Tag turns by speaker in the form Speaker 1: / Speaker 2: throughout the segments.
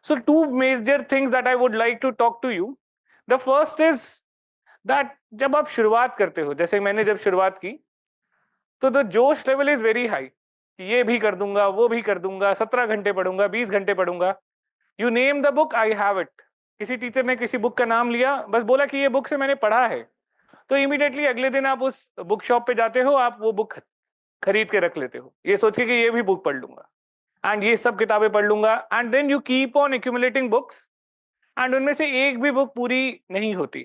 Speaker 1: So two major things that I would like to talk to you. The first is that जब आप शुरुआत करते हो, जैसे मैंने जब शुरुआत की, तो द जोश लेवल इज वेरी हाई, ये भी कर दूंगा, वो भी कर दूंगा, 17 घंटे पढ़ूंगा, 20 घंटे पढ़ूंगा. You name the book, I have it. किसी टीचर ने किसी बुक का नाम लिया, बस बोला कि ये बुक से मैंने पढ़ा है, तो इमीडिएटली अगले दिन आप उस बुक शॉप पे जाते हो, आप वो बुक खरीद के रख लेते हो, ये सोच के कि ये भी बुक पढ़ लूंगा एंड ये सब किताबें पढ़ लूंगा. And then you keep on accumulating books and उनमें से एक भी बुक पूरी नहीं होती.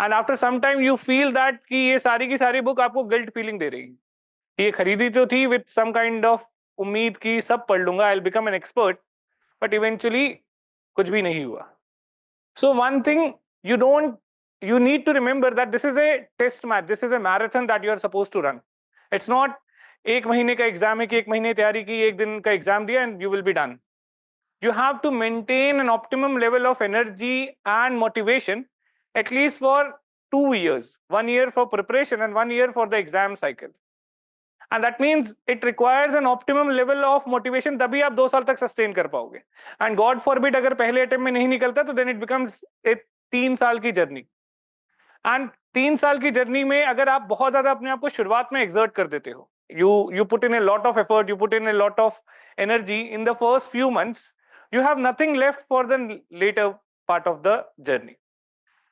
Speaker 1: And after some time you feel that कि ये सारी की सारी बुक आपको गिल्ट फीलिंग दे रही है. ये खरीदी तो थी विद सम काइंड ऑफ उम्मीद की सब पढ़ लूंगा, I will become an expert, but eventually कुछ भी नहीं हुआ. So one thing you need to remember that this is a test match, this is a marathon that you are supposed to run. It's not एक महीने का exam है कि एक महीने तैयारी की, एक दिन का एग्जाम दिया and you will be done. You have to maintain an optimum level of energy and motivation at least for 2 years, 1 year for preparation and 1 year for the exam cycle. And that means it requires an optimum level of motivation, तभी आप 2 साल तक sustain कर पाओगे. And God forbid अगर पहले attempt में नहीं निकलता तो then it becomes a 3 साल की जर्नी. एंड 3 साल की जर्नी में अगर आप बहुत ज्यादा अपने आप को शुरुआत में एक्सर्ट कर देते हो, you put in a lot of effort, you put in a lot of energy in the first few months, you have nothing left for the later part of the journey.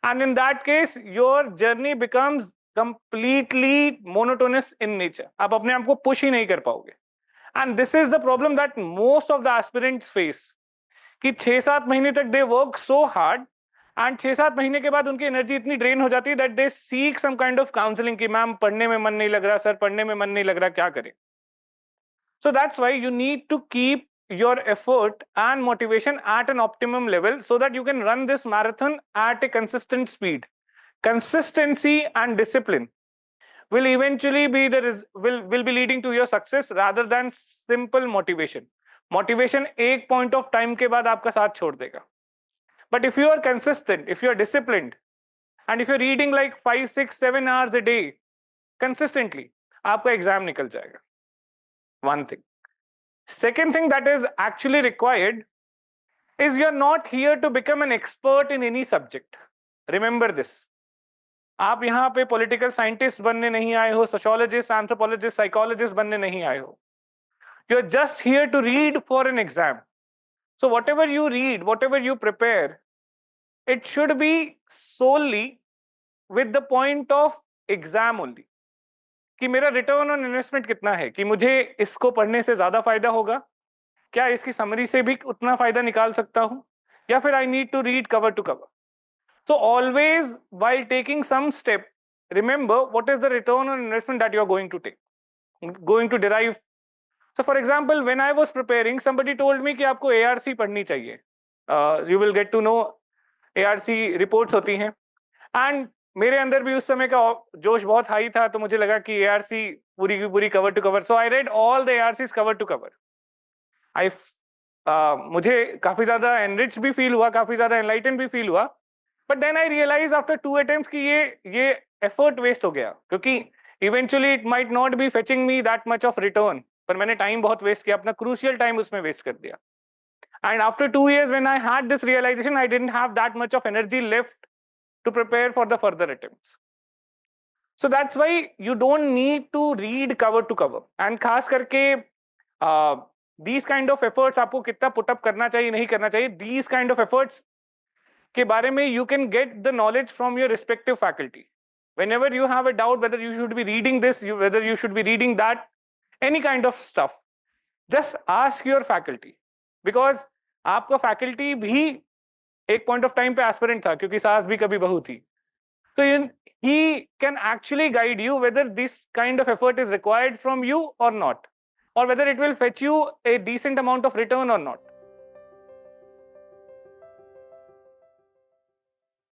Speaker 1: And in that case your journey becomes completely monotonous in nature. आप अपने आप को push ही नहीं कर पाओगे. And this is the problem that most of the aspirants face, कि 6-7 महीने तक they work so hard and 6-7 महीने के बाद उनकी एनर्जी इतनी ड्रेन हो जाती है that they seek some kind of counselling कि मैम पढ़ने में मन नहीं लग रहा, सर पढ़ने में मन नहीं लग रहा, क्या करें. So that's why you need to keep your effort and motivation at an optimum level so that you can run this marathon at a consistent speed. Consistency and discipline will eventually be will be leading to your success rather than simple motivation. Motivation एक point of time के बाद आपका साथ छोड़ देगा. But if you are consistent, if you are disciplined, and if you're reading like 5, 6, 7 hours a day consistently, आपका exam निकल जाएगा. One thing. Second thing that is actually required is you're not here to become an expert in any subject. Remember this. आप यहाँ पे political scientist बनने नहीं आए हो, सोशियोलॉजिस्ट, एंथ्रोपोलॉजिस्ट, साइकोलॉजिस्ट बनने नहीं आए हो. You're just here to read for an exam. So whatever you read, whatever you prepare, it should be solely with the point of exam only. कि मेरा रिटर्न ऑन इन्वेस्टमेंट कितना है, कि मुझे इसको पढ़ने से ज्यादा फायदा होगा, क्या इसकी समरी से भी उतना फायदा निकाल सकता हूं, या फिर I need to read cover to cover. So always while taking some step, remember what is the return on investment that you are going to take, going to derive. So for example, when I was preparing, somebody told me कि आपको ARC पढ़नी चाहिए. You will get to know ARC reports होती हैं. And मेरे अंदर भी उस समय का जोश बहुत हाई था, तो मुझे लगा कि ARC पूरी की पूरी cover to cover. So I read all the ARCs cover to cover. मुझे काफी ज्यादा enriched भी फील हुआ, काफी ज्यादा enlightened भी फील हुआ. But then I realized after 2 attempts कि ये effort waste हो गया, क्योंकि eventually it might not be fetching me that much of return. पर मैंने टाइम बहुत वेस्ट किया, अपना क्रूशियल टाइम उसमें वेस्ट कर दिया. And after 2 years when I had this realization, I didn't have that much of energy left to prepare for the further attempts. So that's why you don't need to read cover to cover. And खास करके these kind of efforts आपको कितना put up करना चाहिए, नहीं करना चाहिए, these kind of efforts के बारे में you can get the knowledge from your respective faculty. Whenever you have a doubt whether you should be reading this, whether you should be reading that, any kind of stuff, just ask your faculty, because आपका faculty भी एक point of time पे aspirant था, क्योंकि सास भी कभी बहू थी. So he can actually guide you whether this kind of effort is required from you or not, or whether it will fetch you a decent amount of return or not.